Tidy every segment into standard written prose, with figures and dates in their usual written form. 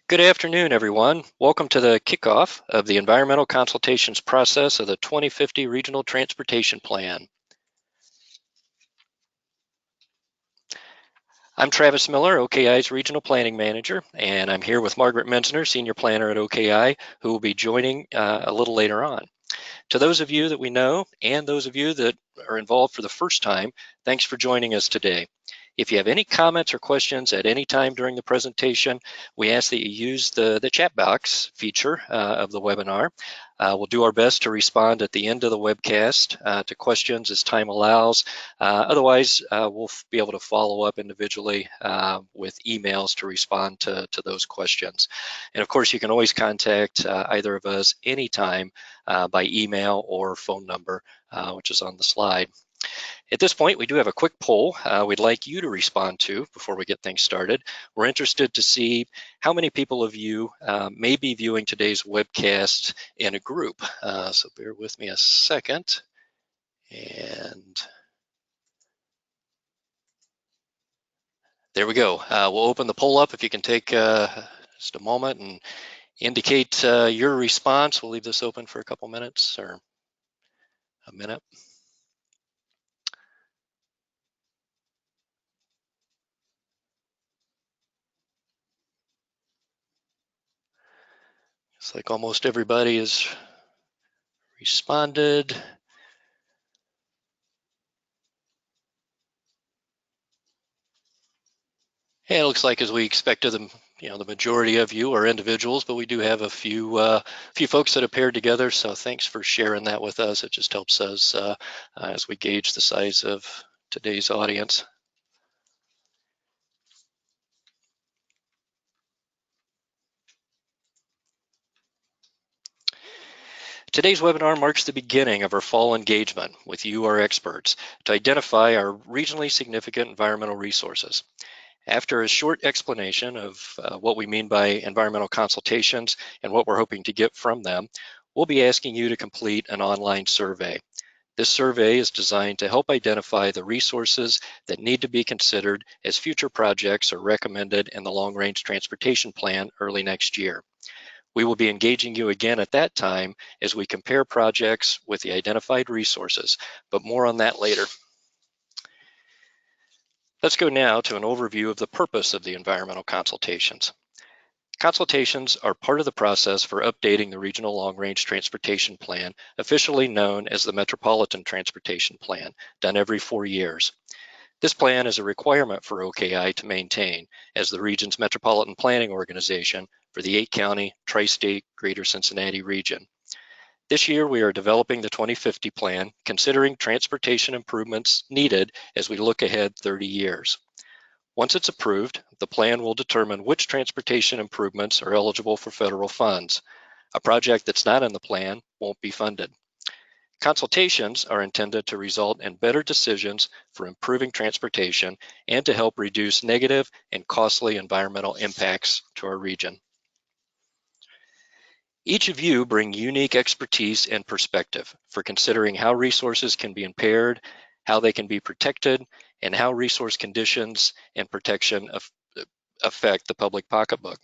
Good afternoon, everyone. Welcome to the kickoff of the environmental consultations process of the 2050 Regional Transportation Plan. I'm Travis Miller, OKI's Regional Planning Manager, and I'm here with Margaret Menzner, Senior Planner at OKI, who will be joining a little later on. To those of you that we know and those of you that are involved for the first time, thanks for joining us today. If you have any comments or questions at any time during the presentation, we ask that you use the chat box feature of the webinar. We'll do our best to respond at the end of the webcast to questions as time allows. Otherwise, we'll be able to follow up individually with emails to respond to those questions. And of course, you can always contact either of us anytime by email or phone number, which is on the slide. At this point, we do have a quick poll we'd like you to respond to before we get things started. We're interested to see how many people of you may be viewing today's webcast in a group. So bear with me a second. And there we go. We'll open the poll up. If you can take just a moment and indicate your response. We'll leave this open for a couple minutes or a minute. It's like almost everybody has responded. And it looks like, as we expected, the majority of you are individuals, but we do have a few folks that have paired together. So thanks for sharing that with us. It just helps us as we gauge the size of today's audience. Today's webinar marks the beginning of our fall engagement with you, our experts, to identify our regionally significant environmental resources. After a short explanation of what we mean by environmental consultations and what we're hoping to get from them, we'll be asking you to complete an online survey. This survey is designed to help identify the resources that need to be considered as future projects are recommended in the Long Range Transportation Plan early next year. We will be engaging you again at that time as we compare projects with the identified resources, but more on that later. Let's go now to an overview of the purpose of the environmental consultations. Consultations are part of the process for updating the Regional Long Range Transportation Plan, officially known as the Metropolitan Transportation Plan, done every 4 years. This plan is a requirement for OKI to maintain as the region's metropolitan planning organization for the 8-county, tri-state, Greater Cincinnati region. This year, we are developing the 2050 plan, considering transportation improvements needed as we look ahead 30 years. Once it's approved, the plan will determine which transportation improvements are eligible for federal funds. A project that's not in the plan won't be funded. Consultations are intended to result in better decisions for improving transportation and to help reduce negative and costly environmental impacts to our region. Each of you bring unique expertise and perspective for considering how resources can be impaired, how they can be protected, and how resource conditions and protection affect the public pocketbook.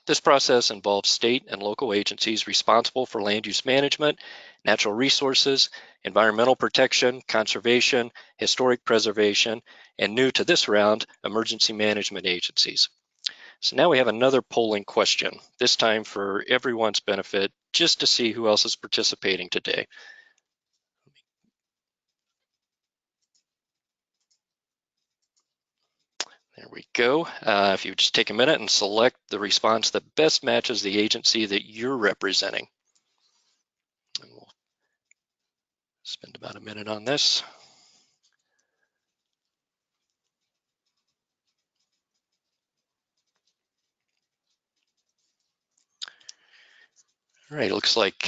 This process involves state and local agencies responsible for land use management, natural resources, environmental protection, conservation, historic preservation, and new to this round, emergency management agencies. So now we have another polling question, this time for everyone's benefit, just to see who else is participating today. There we go. If you just take a minute and select the response that best matches the agency that you're representing. And we'll spend about a minute on this. All right, looks like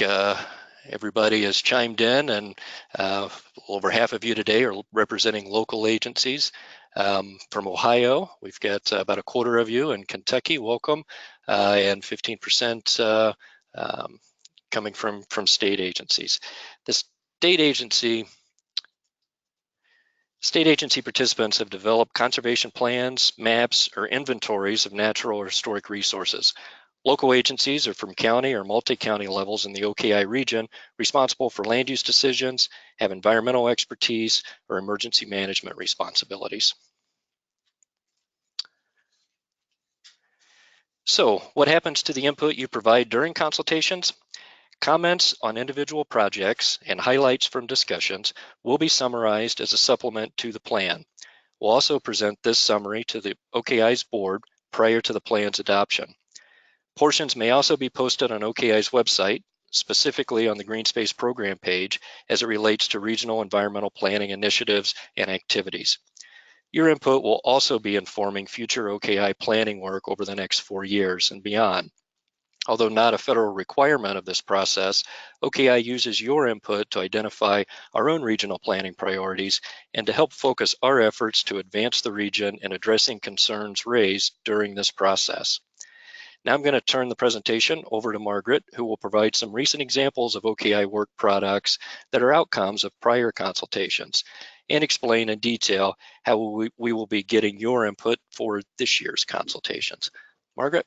everybody has chimed in, and over half of you today are representing local agencies. From Ohio, we've got about a quarter of you. In Kentucky, welcome, and 15% coming from state agencies. The state agency State agency participants have developed conservation plans, maps, or inventories of natural or historic resources. Local agencies are from county or multi-county levels in the OKI region responsible for land use decisions, have environmental expertise, or emergency management responsibilities. So, what happens to the input you provide during consultations? Comments on individual projects and highlights from discussions will be summarized as a supplement to the plan. We'll also present this summary to the OKI's board prior to the plan's adoption. Portions may also be posted on OKI's website, specifically on the Green Space Program page, as it relates to regional environmental planning initiatives and activities. Your input will also be informing future OKI planning work over the next 4 years and beyond. Although not a federal requirement of this process, OKI uses your input to identify our own regional planning priorities and to help focus our efforts to advance the region in addressing concerns raised during this process. Now I'm going to turn the presentation over to Margaret, who will provide some recent examples of OKI work products that are outcomes of prior consultations and explain in detail how we will be getting your input for this year's consultations. Margaret?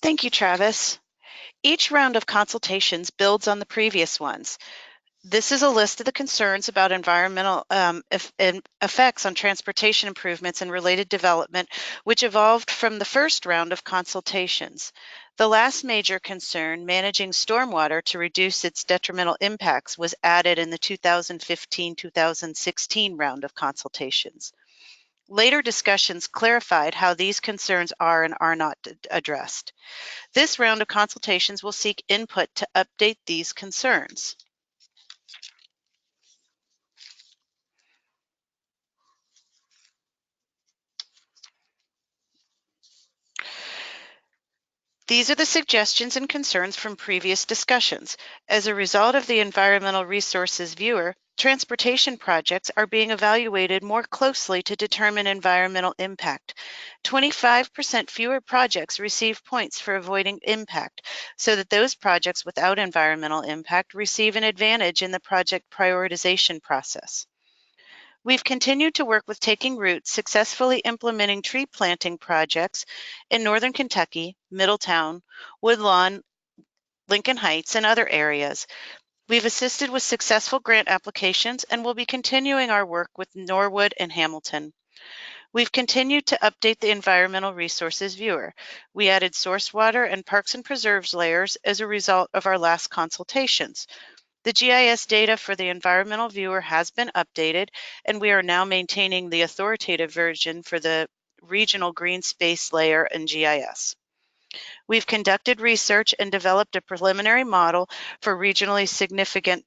Thank you, Travis. Each round of consultations builds on the previous ones. This is a list of the concerns about environmental effects on transportation improvements and related development, which evolved from the first round of consultations. The last major concern, managing stormwater to reduce its detrimental impacts, was added in the 2015-2016 round of consultations. Later discussions clarified how these concerns are and are not addressed. This round of consultations will seek input to update these concerns. These are the suggestions and concerns from previous discussions. As a result of the Environmental Resources Viewer, transportation projects are being evaluated more closely to determine environmental impact. 25% fewer projects receive points for avoiding impact, so that those projects without environmental impact receive an advantage in the project prioritization process. We've continued to work with Taking Roots, successfully implementing tree planting projects in Northern Kentucky, Middletown, Woodlawn, Lincoln Heights, and other areas. We've assisted with successful grant applications and will be continuing our work with Norwood and Hamilton. We've continued to update the Environmental Resources Viewer. We added source water and parks and preserves layers as a result of our last consultations. The GIS data for the Environmental Viewer has been updated, and we are now maintaining the authoritative version for the regional green space layer in GIS. We've conducted research and developed a preliminary model for regionally significant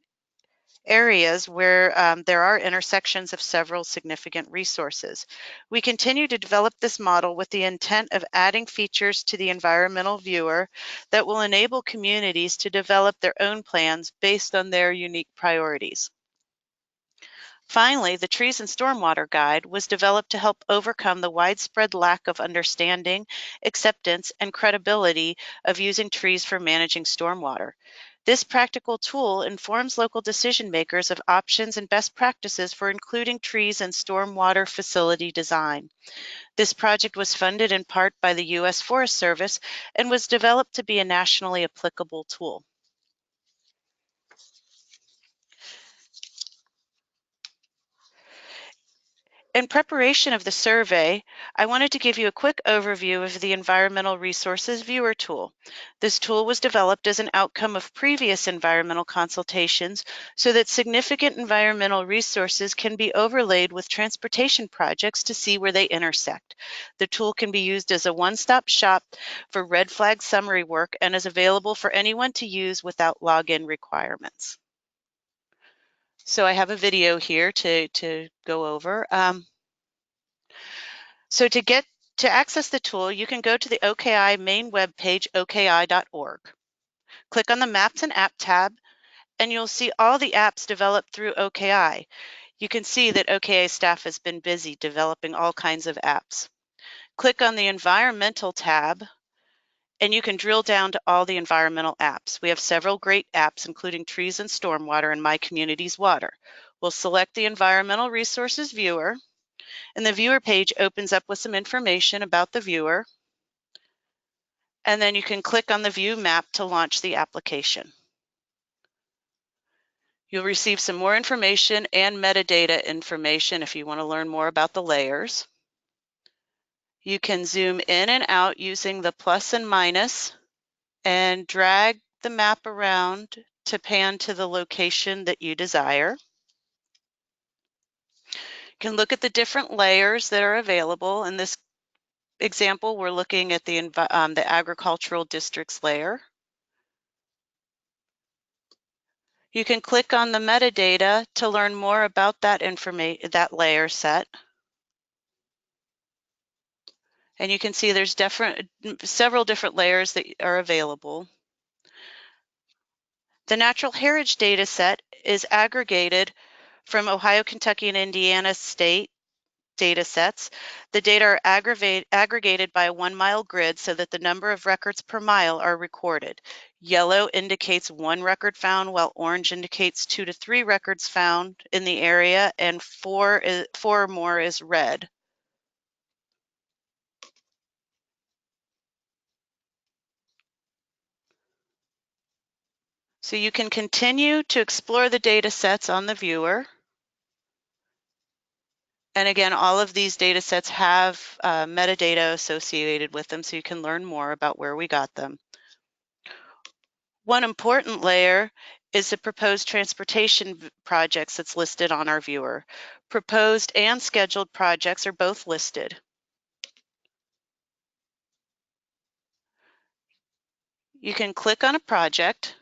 areas where there are intersections of several significant resources. We continue to develop this model with the intent of adding features to the Environmental Viewer that will enable communities to develop their own plans based on their unique priorities. Finally, the Trees and Stormwater Guide was developed to help overcome the widespread lack of understanding, acceptance, and credibility of using trees for managing stormwater. This practical tool informs local decision makers of options and best practices for including trees in stormwater facility design. This project was funded in part by the U.S. Forest Service and was developed to be a nationally applicable tool. In preparation of the survey, I wanted to give you a quick overview of the Environmental Resources Viewer tool. This tool was developed as an outcome of previous environmental consultations so that significant environmental resources can be overlaid with transportation projects to see where they intersect. The tool can be used as a one-stop shop for red flag summary work and is available for anyone to use without login requirements. So I have a video here to go over. So to access the tool, you can go to the OKI main webpage, oki.org. Click on the Maps and App tab, and you'll see all the apps developed through OKI. You can see that OKI staff has been busy developing all kinds of apps. Click on the Environmental tab, and you can drill down to all the environmental apps. We have several great apps, including Trees and Stormwater and My Community's Water. We'll select the Environmental Resources viewer, and the viewer page opens up with some information about the viewer, and then you can click on the View Map to launch the application. You'll receive some more information and metadata information if you want to learn more about the layers. You can zoom in and out using the plus and minus and drag the map around to pan to the location that you desire. You can look at the different layers that are available. In this example, we're looking at the agricultural districts layer. You can click on the metadata to learn more about that layer set. And you can see there's several different layers that are available. The natural heritage data set is aggregated from Ohio, Kentucky, and Indiana state data sets. The data are aggregated by a 1-mile grid so that the number of records per mile are recorded. Yellow indicates 1 record found, while orange indicates 2 to 3 records found in the area, and 4 or more is red. So you can continue to explore the data sets on the viewer. And again, all of these data sets have metadata associated with them, so you can learn more about where we got them. One important layer is the proposed transportation projects that's listed on our viewer. Proposed and scheduled projects are both listed. You can click on a project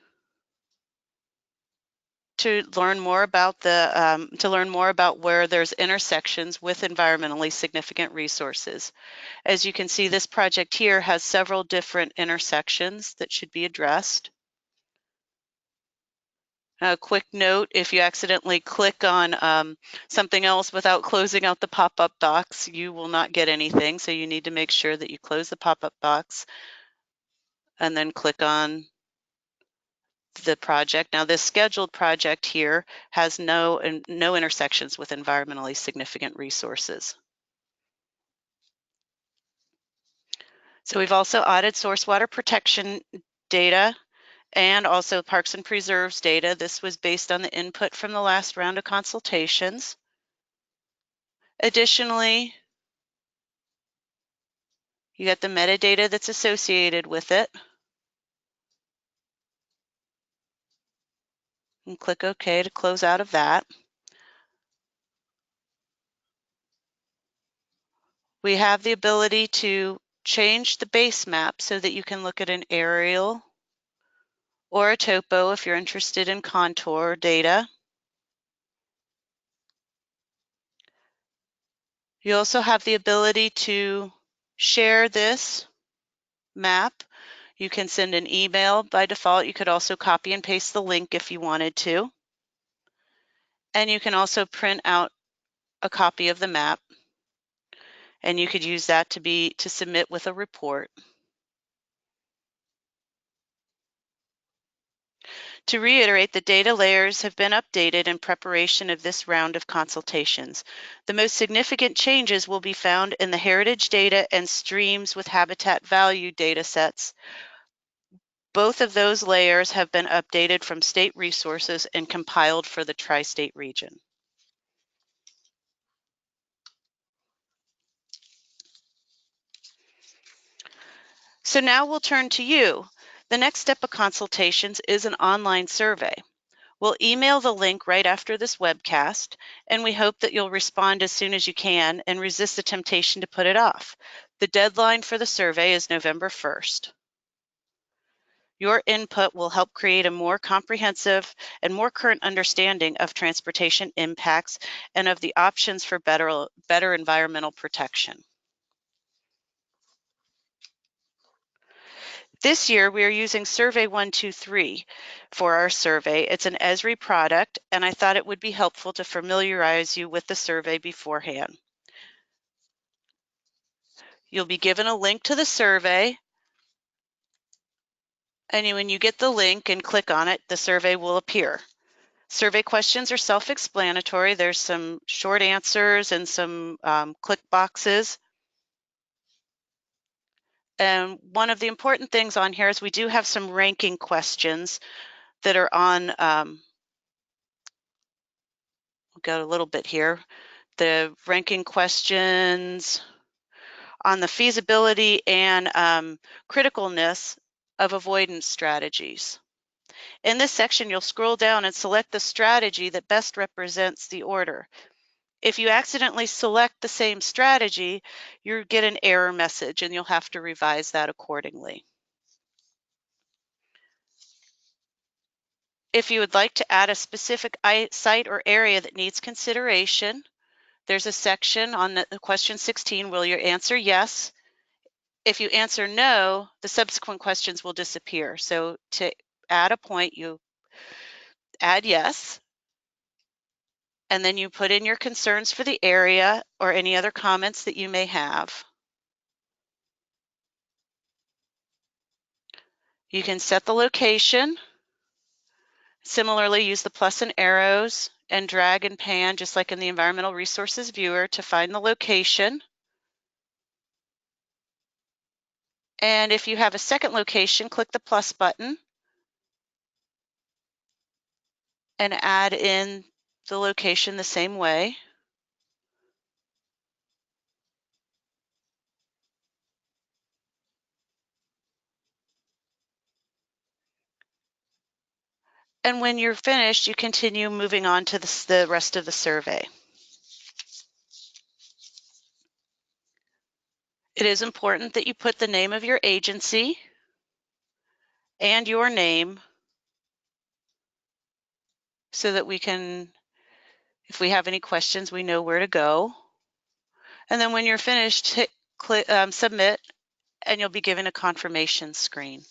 to learn more about where there's intersections with environmentally significant resources. As you can see, this project here has several different intersections that should be addressed. A quick note, if you accidentally click on something else without closing out the pop-up box, you will not get anything. So you need to make sure that you close the pop-up box and then click on the project. Now this scheduled project here has no intersections with environmentally significant resources. So we've also audited source water protection data and also parks and preserves data. This was based on the input from the last round of consultations. Additionally, you get the metadata that's associated with it. And click OK to close out of that. We have the ability to change the base map so that you can look at an aerial or a topo if you're interested in contour data. You also have the ability to share this map. You can send an email by default. You could also copy and paste the link if you wanted to. And you can also print out a copy of the map, and you could use that to submit with a report. To reiterate, the data layers have been updated in preparation of this round of consultations. The most significant changes will be found in the heritage data and streams with habitat value data sets. Both of those layers have been updated from state resources and compiled for the tri-state region. So now we'll turn to you. The next step of consultations is an online survey. We'll email the link right after this webcast, and we hope that you'll respond as soon as you can and resist the temptation to put it off. The deadline for the survey is November 1st. Your input will help create a more comprehensive and more current understanding of transportation impacts and of the options for better environmental protection. This year, we are using Survey 123 for our survey. It's an Esri product, and I thought it would be helpful to familiarize you with the survey beforehand. You'll be given a link to the survey And when you get the link and click on it, the survey will appear. Survey questions are self-explanatory. There's some short answers and some click boxes. And one of the important things on here is we do have some ranking questions that are on, we'll go a little bit here. The ranking questions on the feasibility and criticalness of avoidance strategies. In this section, you'll scroll down and select the strategy that best represents the order. If you accidentally select the same strategy, you get an error message and you'll have to revise that accordingly. If you would like to add a specific site or area that needs consideration, there's a section on the question 16 where you answer yes. If you answer no, the subsequent questions will disappear. So to add a point, you add yes, and then you put in your concerns for the area or any other comments that you may have. You can set the location. Similarly, use the plus and arrows and drag and pan, just like in the Environmental Resources Viewer, to find the location. And if you have a second location, click the plus button and add in the location the same way. And when you're finished, you continue moving on to the rest of the survey. It is important that you put the name of your agency and your name so that we can, if we have any questions, we know where to go. And then when you're finished, hit submit, and you'll be given a confirmation screen.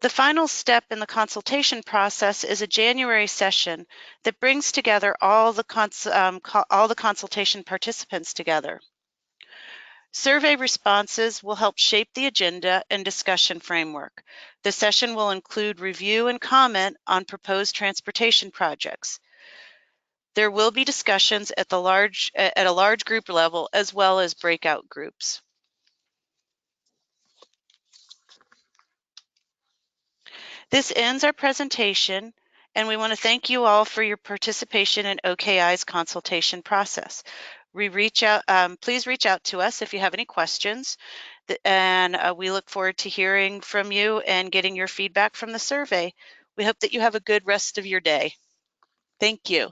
The final step in the consultation process is a January session that brings together all the consultation participants together. Survey responses will help shape the agenda and discussion framework. The session will include review and comment on proposed transportation projects. There will be discussions at a large group level as well as breakout groups. This ends our presentation, and we want to thank you all for your participation in OKI's consultation process. Please reach out to us if you have any questions, and we look forward to hearing from you and getting your feedback from the survey. We hope that you have a good rest of your day. Thank you.